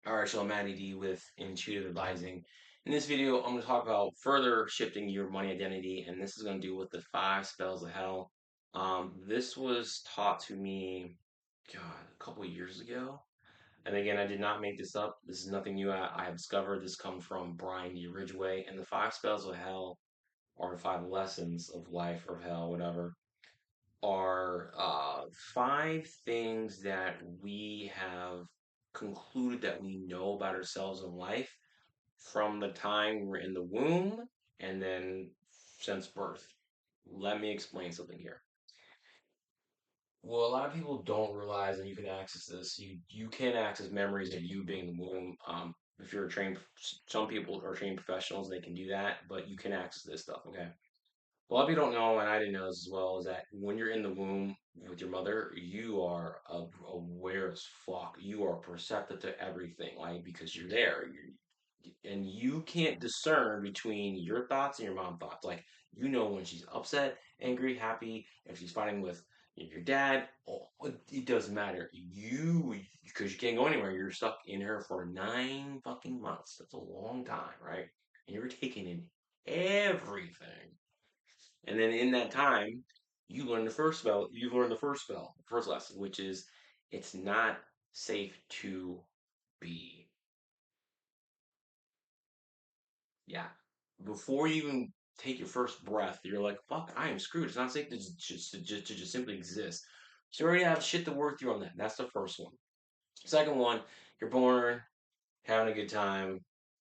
Alright, so I'm Matty D with Intuitive Advising. In this video, I'm going to talk about further shifting your money identity, and this is going to do with the 5 spells of hell. This was taught to me, God, a couple of years ago. And again, I did not make this up. This is nothing new. I have discovered this comes from Brian D. Ridgway. And the 5 spells of hell, or 5 lessons of life or hell, whatever, are 5 things that we have concluded that we know about ourselves in life from the time we're in the womb and then since birth. Let me explain something here. Well, a lot of people don't realize, and you can access this. You can access memories of you being in the womb. If you're a trained, some people are trained professionals, they can do that, but you can access this stuff. Okay. A lot of people don't know, and I didn't know this as well, is that when you're in the womb with your mother, you are aware as fuck. You are perceptive to everything, like because you're there. And you can't discern between your thoughts and your mom thoughts. Like you know when she's upset, angry, happy, if she's fighting with your dad. Oh, it doesn't matter. Because you can't go anywhere. You're stuck in her for 9 fucking months. That's a long time, right? And you're taking in everything. And then in that time, you learn the first spell. You learn the first spell, first lesson, which is it's not safe to be. Yeah. Before you even take your first breath, you're like, fuck, I am screwed. It's not safe to just simply exist. So you already have shit to work through on that. That's the first one. Second one, you're born, having a good time,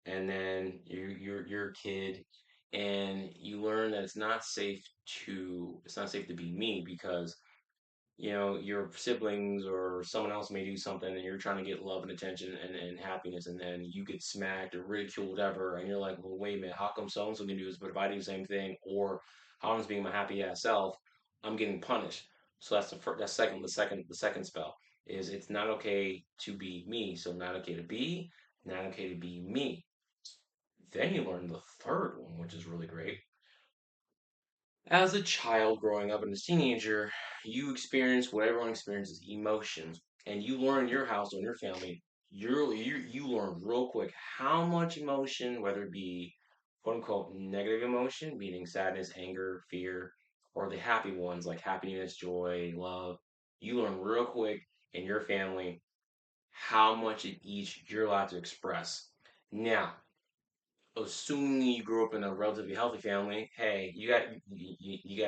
and then you're a kid, and you learn that it's not safe to be me because your siblings or someone else may do something and you're trying to get love and attention and happiness, and then you get smacked or ridiculed, whatever, and you're like, well, wait a minute, how come so and so can do this, but if I do the same thing, or how I'm being my happy ass self, I'm getting punished. So that's the first, that's second, the second spell is it's not okay to be me. So not okay to be, not okay to be me. Then you learn the third one, which is really great. As a child growing up and as a teenager, you experience what everyone experiences, emotions, and you learn in your household, in your family, you learn real quick how much emotion, whether it be quote unquote negative emotion, meaning sadness, anger, fear, or the happy ones like happiness, joy, love, you learn real quick in your family how much of each you're allowed to express. Now, assuming you grew up in a relatively healthy family, hey, you got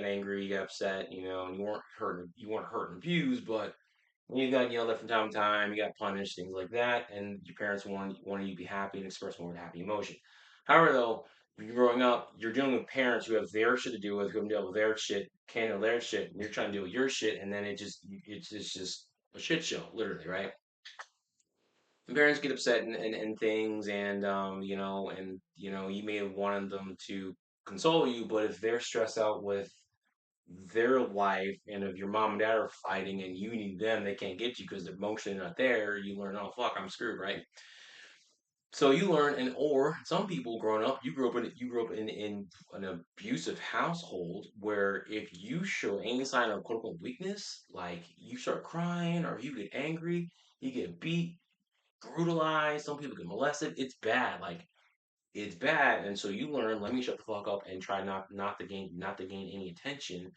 angry, you got upset, and you weren't hurt and abused, but you got yelled at from time to time, you got punished, things like that, and your parents wanted you to be happy and express more happy emotion. However, though, when you're growing up, you're dealing with parents who have their shit to deal with, who have to deal with their shit, can't handle their shit, and you're trying to deal with your shit, and then it's just a shit show, literally, right? Parents get upset and things, and you may have wanted them to console you, but if they're stressed out with their life, and if your mom and dad are fighting and you need them, they can't get you because they're emotionally not there, you learn, oh fuck, I'm screwed, right? So you learn, and or some people growing up, you grew up in an abusive household where if you show any sign of quote unquote weakness, like you start crying or you get angry, you get beat, brutalized, some people get molested. It's bad. Like it's bad. And so you learn, let me shut the fuck up and try not to gain any attention.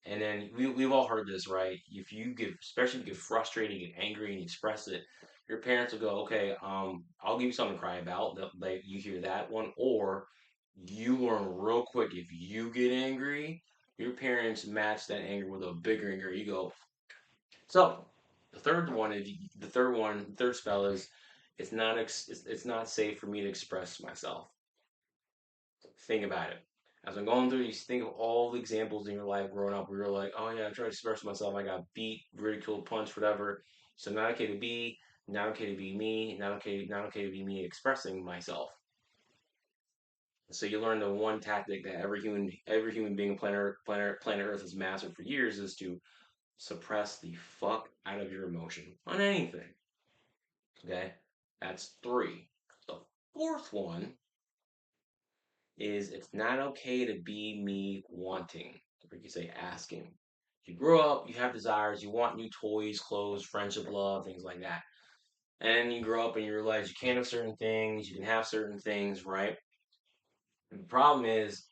And then we've all heard this, right? If you get, especially if you get frustrated, you get angry and you express it, your parents will go, okay, I'll give you something to cry about. Like you hear that one, or you learn real quick if you get angry, your parents match that anger with a bigger anger. You go, so the third spell is it's not safe for me to express myself. Think about it. As I'm going through, you think of all the examples in your life growing up where you're like, oh yeah, I tried to express myself, I got beat, ridiculed, punched, whatever. So not okay to be, not okay to be me, not okay to be me expressing myself. So you learn the one tactic that every human being on planet Earth has mastered for years is to suppress the fuck out of your emotion on anything. Okay? That's three. The fourth one is it's not okay to be me wanting, or you could say asking. You grow up, you have desires, you want new toys, clothes, friendship, love, things like that. And you grow up and you realize you can't have certain things, you can have certain things, right? And the problem is,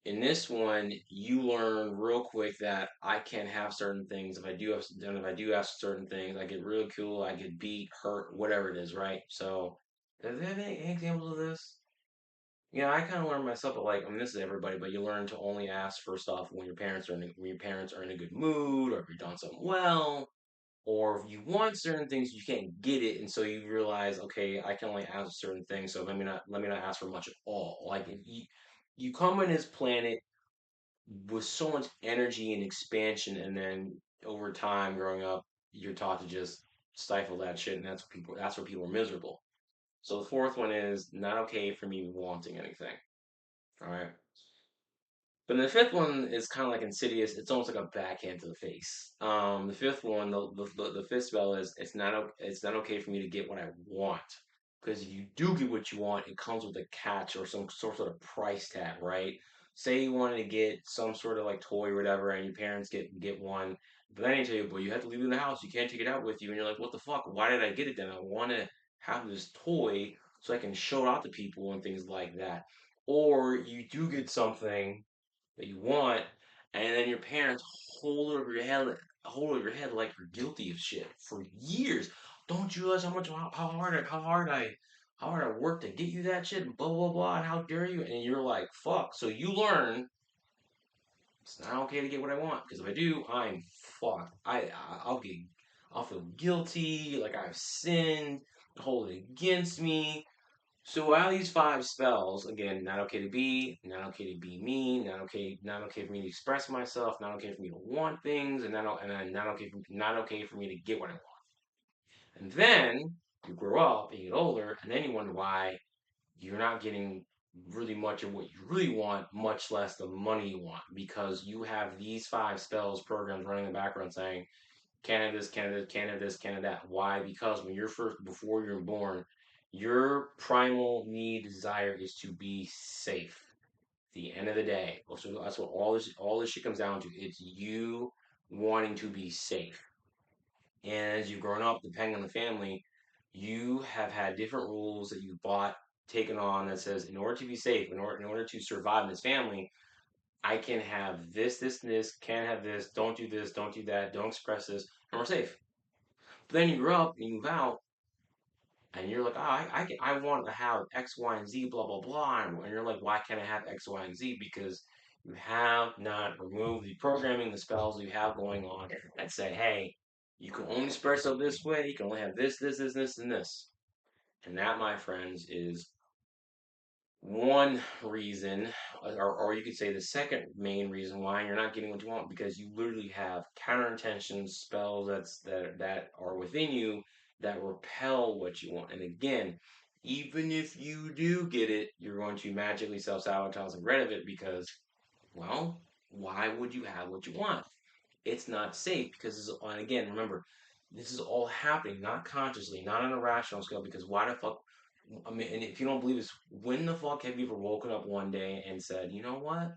in this one, you learn real quick that I can't have certain things. If I do have certain things, I get ridiculed, I get beat, hurt, whatever it is, right? So, do they have any examples of this? I kind of learned myself, but like, I mean, this is everybody, but you learn to only ask for stuff when your parents are in a good mood, or if you're doing something well, or if you want certain things, you can't get it, and so you realize, okay, I can only ask for certain things, so let me not ask for much at all. Like, you come on this planet with so much energy and expansion, and then over time, growing up, you're taught to just stifle that shit, and that's where people are miserable. So the fourth one is not okay for me wanting anything. All right. But the fifth one is kind of like insidious. It's almost like a backhand to the face. The fifth one, the fifth spell is it's not okay for me to get what I want. Because if you do get what you want, it comes with a catch or some sort of price tag, right? Say you wanted to get some sort of like toy or whatever, and your parents get one, but then they tell you, "Well, you have to leave it in the house. You can't take it out with you." And you're like, "What the fuck? Why did I get it then? I want to have this toy so I can show it out to people and things like that." Or you do get something that you want, and then your parents hold over your head like you're guilty of shit for years. Don't you realize how hard I worked to get you that shit and blah blah blah and how dare you? And you're like, fuck. So you learn it's not okay to get what I want because if I do, I'm fucked. I'll feel guilty, like I've sinned, hold it against me. So out of these five spells, again, not okay to be, not okay to be mean, not okay for me to express myself, not okay for me to want things, and then not okay for me to get what I want. And then you grow up and you get older, and then you wonder why you're not getting really much of what you really want, much less the money you want, because you have these five spells programs running in the background saying, can't have this, can't have this, can't have this, can't have that. Why? Because before you're born, your primal need, desire is to be safe. At the end of the day, so that's what all this shit comes down to. It's you wanting to be safe. And as you've grown up, depending on the family, you have had different rules that you bought, taken on that says, in order to be safe, in order to survive in this family, I can have this, this, and this, can't have this, don't do that, don't express this, and we're safe. But then you grow up and you move out, and you're like, oh, I want to have X, Y, and Z, blah, blah, blah. And you're like, why can't I have X, Y, and Z? Because you have not removed the programming, the spells you have going on that say, hey, you can only express yourself this way, you can only have this, and this. And that, my friends, is one reason, or you could say the second main reason why you're not getting what you want, because you literally have counter intentions, spells that are within you that repel what you want. And again, even if you do get it, you're going to magically self-sabotage and get rid of it because, well, why would you have what you want? It's not safe because, and again, remember, this is all happening not consciously, not on a rational scale. Because why the fuck? I mean, and if you don't believe this, when the fuck have you ever woken up one day and said, you know what?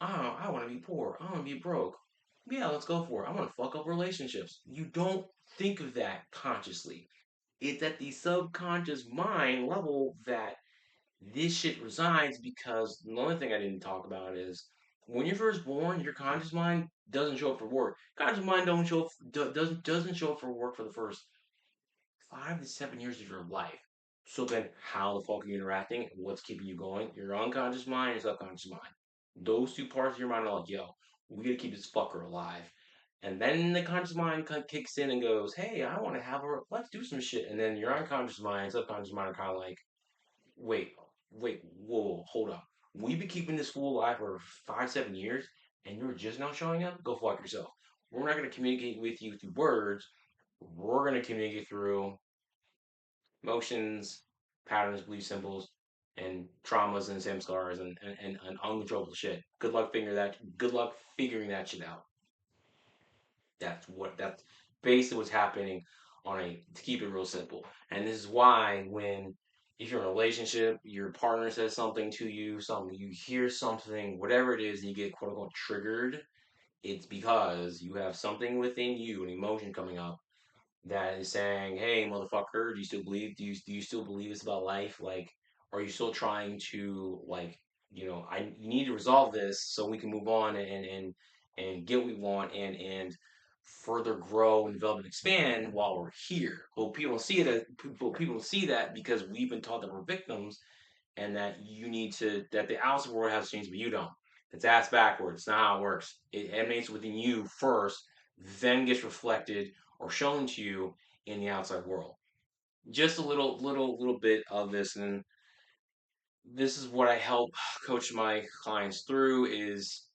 I want to be poor. I want to be broke. Yeah, let's go for it. I want to fuck up relationships. You don't think of that consciously. It's at the subconscious mind level that this shit resides, because the only thing I didn't talk about is when you're first born, your conscious mind doesn't show up for work. Conscious mind don't show up, doesn't show up for work for the first 5 to 7 years of your life. So then, how the fuck are you interacting? What's keeping you going? Your unconscious mind, your subconscious mind. Those two parts of your mind are like, yo, we gotta keep this fucker alive. And then the conscious mind kicks in and goes, hey, I want to let's do some shit. And then your unconscious mind, subconscious mind are kind of like, wait, wait, whoa, hold up. We've been keeping this fool alive for 5, 7 years, and you're just now showing up? Go fuck yourself. We're not going to communicate with you through words. We're going to communicate through emotions, patterns, belief symbols, and traumas and same scars and uncontrollable shit. Good luck figuring that shit out. That's basically what's happening to keep it real simple. And this is why when if you're in a relationship, your partner says something to you, something you hear something, whatever it is, and you get quote unquote triggered, it's because you have something within you, an emotion coming up that is saying, "Hey, motherfucker, do you still believe? Do you still believe it's about life? Like, are you still trying to like, you need to resolve this so we can move on and get what we want and further grow and develop and expand while we're here." Well, people don't see it as people don't see that because we've been taught that we're victims and that the outside world has to change, but you don't. It's ass backwards. It's not how it works. It emanates within you first, then gets reflected or shown to you in the outside world. Just a little bit of this, and this is what I help coach my clients through is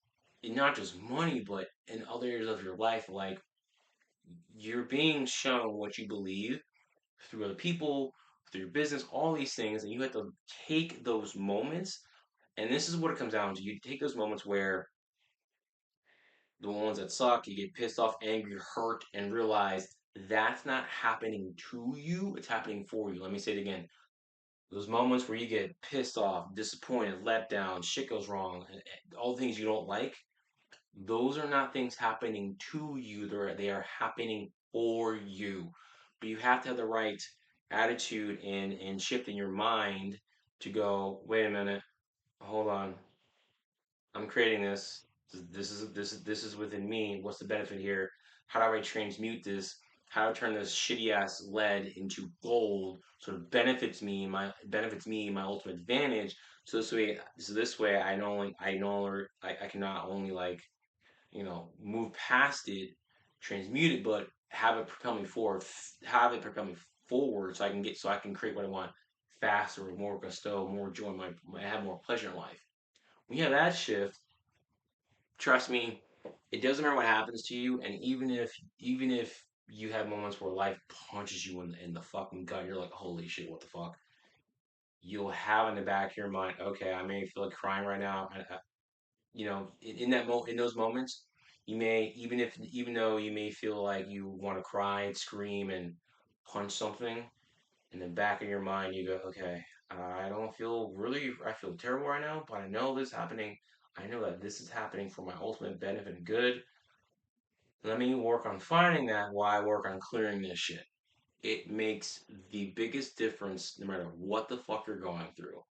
not just money, but in other areas of your life. Like you're being shown what you believe through other people, through your business, all these things, and you have to take those moments. And this is what it comes down to. You take those moments where the ones that suck, you get pissed off, angry, hurt, and realize that's not happening to you, it's happening for you. Let me say it again. Those moments where you get pissed off, disappointed, let down, shit goes wrong, all the things you don't like, those are not things happening to you, they are happening for you. But you have to have the right attitude and shift in your mind to go, wait a minute, hold on, I'm creating this. This is within me. What's the benefit here? How do I transmute this? How do I turn this shitty ass lead into gold so it benefits me my ultimate advantage. So this way I can not only like move past it, transmute it, but have it propel me forward. Have it propel me forward so I can create what I want faster, with more gusto, more joy. I have more pleasure in life. When you have that shift, trust me, it doesn't matter what happens to you, and even if you have moments where life punches you in the fucking gut, you're like, holy shit, what the fuck? You'll have in the back of your mind, okay, I may feel like crying right now. In those moments, you may even though you may feel like you want to cry and scream and punch something, in the back of your mind, you go, okay, I feel terrible right now, but I know this is happening. I know that this is happening for my ultimate benefit and good. Let me work on finding that while I work on clearing this shit. It makes the biggest difference no matter what the fuck you're going through.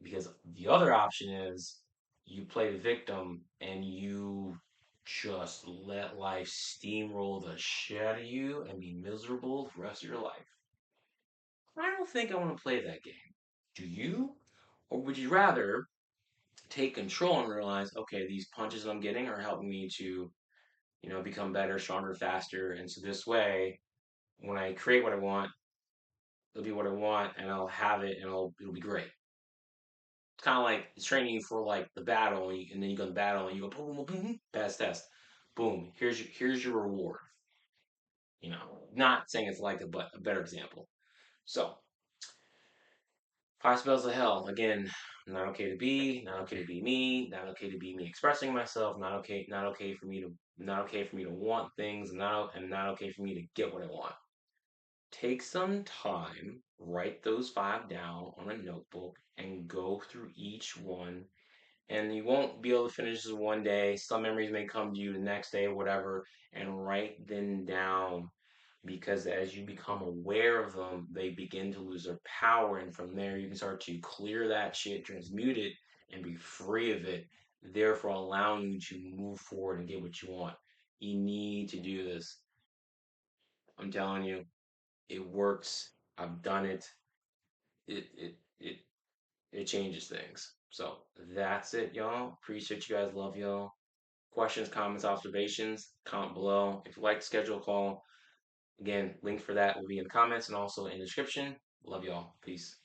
Because the other option is you play the victim and you just let life steamroll the shit out of you and be miserable the rest of your life. I don't think I want to play that game. Do you? Or would you rather take control and realize, okay, these punches I'm getting are helping me to, become better, stronger, faster. And so this way, when I create what I want, it'll be what I want and I'll have it and it'll be great. It's kind of like it's training you for like the battle and then you go to the battle and you go boom, boom, boom, boom, pass test. Boom, here's your reward. Not saying it's like it, but a better example. So, five spells of hell. Again, not okay to be, not okay to be me, not okay to be me expressing myself, not okay for me to want things, not okay for me to get what I want. Take some time, write those five down on a notebook, and go through each one. And you won't be able to finish this one day. Some memories may come to you the next day or whatever, and write them down because as you become aware of them, they begin to lose their power. And from there, you can start to clear that shit, transmute it, and be free of it, therefore allowing you to move forward and get what you want. You need to do this. I'm telling you, it works. I've done it. It it it it changes things. So that's it, y'all. Appreciate you guys. Love y'all. Questions, comments, observations, comment below. If you'd like to schedule a call, again, link for that will be in the comments and also in the description. Love y'all. Peace.